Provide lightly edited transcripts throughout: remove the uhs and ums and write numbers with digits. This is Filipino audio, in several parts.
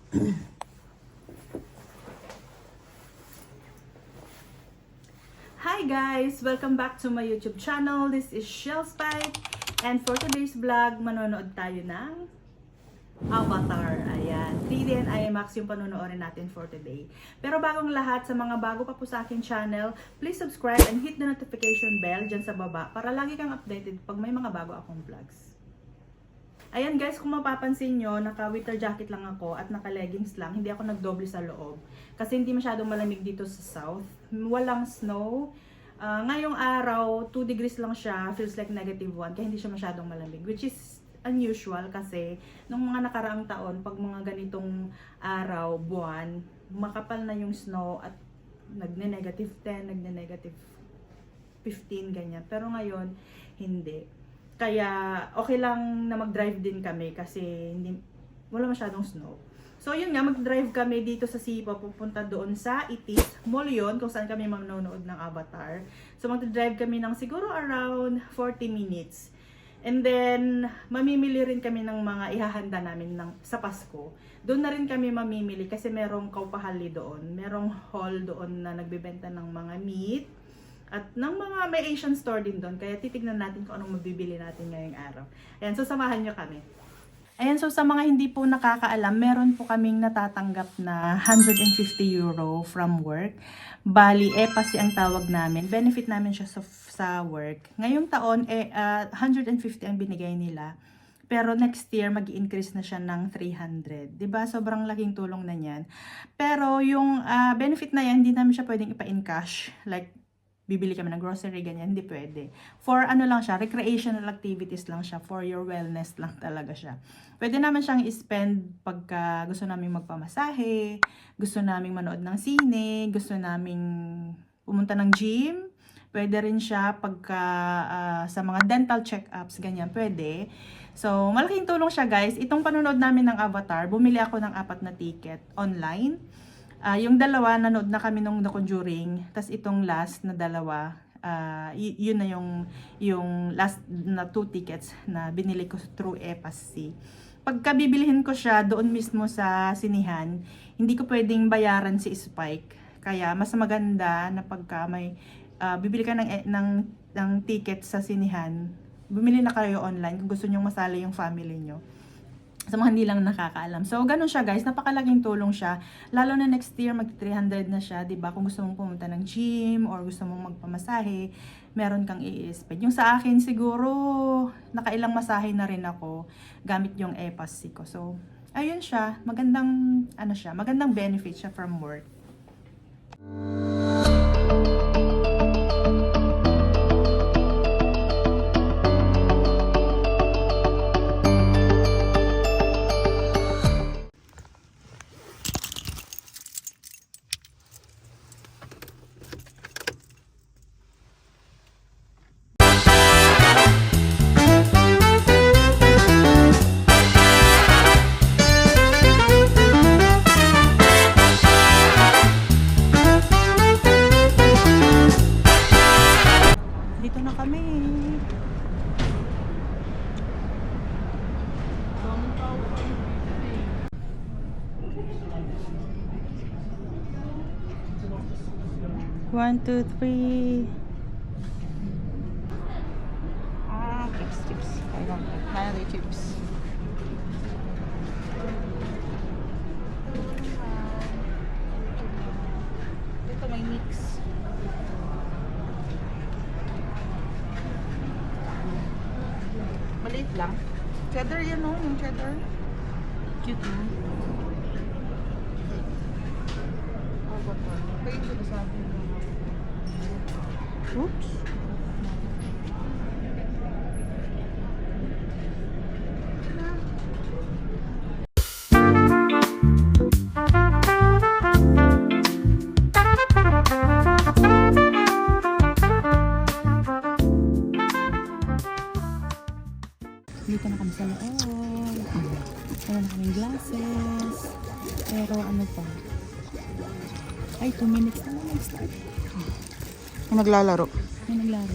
Hi guys! Welcome back to my YouTube channel. This is Shell Spike. And for today's vlog, manonood tayo ng Avatar. Ayan. 3D and IMAX yung panonoodin natin for today. Pero bagong lahat, sa mga bago pa po sa akin channel, please subscribe and hit the notification bell dyan sa baba para lagi kang updated pag may mga bago akong vlogs. Ayan guys, kung mapapansin nyo, naka-winter jacket lang ako at naka-leggings lang. Hindi ako nagdoble sa loob. Kasi hindi masyadong malamig dito sa south. Walang snow. Ngayong araw, 2 degrees lang siya. Feels like -1. Kaya hindi siya masyadong malamig. Which is unusual kasi nung mga nakaraang taon, pag mga ganitong araw, buwan, makapal na yung snow at nagne-10, nagne-15, ganyan. Pero ngayon, hindi. Kaya okay lang na mag-drive din kami kasi wala masyadong snow. So yun nga, mag-drive kami dito sa Sipa, pupunta doon sa Itis Mall yun, kung saan kami manonood ng Avatar. So mag-drive kami ng siguro around 40 minutes. And then, mamimili rin kami ng mga ihahanda namin sa Pasko. Doon na rin kami mamimili kasi merong kaupahali doon. Merong hall doon na nagbebenta ng mga meat. At ng mga may Asian store din doon. Kaya titignan natin kung anong mabibili natin ngayong araw. Ayan, so samahan nyo kami. Ayan, so sa mga hindi po nakakaalam, meron po kaming natatanggap na 150 euro from work. Bali, EPASI ang tawag namin. Benefit namin siya sa work. Ngayong taon, 150 ang binigay nila. Pero next year, mag-i-increase na siya ng 300. Diba? Sobrang laking tulong na yan. Pero yung benefit na yan, hindi namin siya pwedeng ipa-in cash. Like, bibili kami ng grocery, ganyan, hindi pwede. For ano lang siya, recreational activities lang siya, for your wellness lang talaga siya. Pwede naman siyang i-spend pagka gusto naming magpamasahe, gusto naming manood ng sine, gusto naming pumunta ng gym, pwede rin siya pagka sa mga dental check-ups, ganyan, pwede. So, malaking tulong siya guys. Itong panonood namin ng Avatar, bumili ako ng 4 na ticket online. Yung dalawa, nanood na kami nung The Conjuring. Tapos itong last na dalawa, yun na yung last na 2 tickets na binili ko through EPASI. Pagka bibilihin ko siya doon mismo sa sinihan, hindi ko pwedeng bayaran si Spike. Kaya mas maganda na pagka may bibili ka ng ticket sa sinihan, bumili na kayo online kung gusto nyong masali yung family nyo. Sa mga hindi lang nakakaalam. So, ganun siya guys. Napakalaking tulong siya. Lalo na next year, mag-300 na siya. Diba? Kung gusto mong pumunta ng gym or gusto mong magpamasahe, meron kang i-spend. Yung sa akin, siguro, nakailang masahe na rin ako gamit yung EPASI ko. So, ayun siya. Magandang, magandang benefit siya from work. Dito na kami. One, two, three. Chips. I don't like Natalie chips. Ito may mix. Maliit lang. Cheddar yan o, yung cheddar. Cute mo. Oh, ba ito? Kaya ito sa akin. Oops. Dito na kami sa loob. Meron na kaming glasses. Pero ano pa? Ay, 2 minutes na lang mag-start. May naglalaro. May naglaro.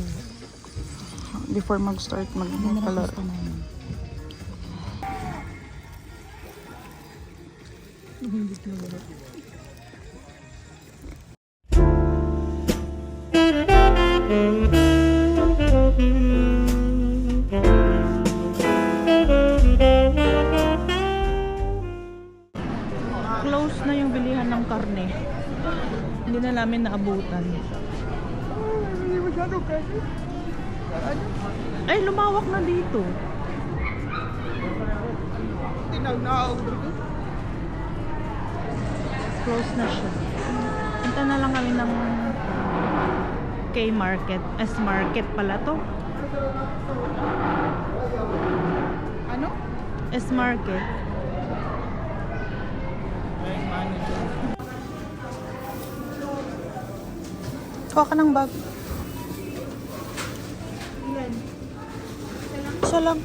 Before mag-start, maglalaro. Close na yung bilihan ng karne. Hindi na namin naabutan. Ay, lumawak na dito. Close na siya. Punta na lang kami ng K-Market. S-Market pala to. Ano? S-Market. Kuha ka ng bag. Isa lang.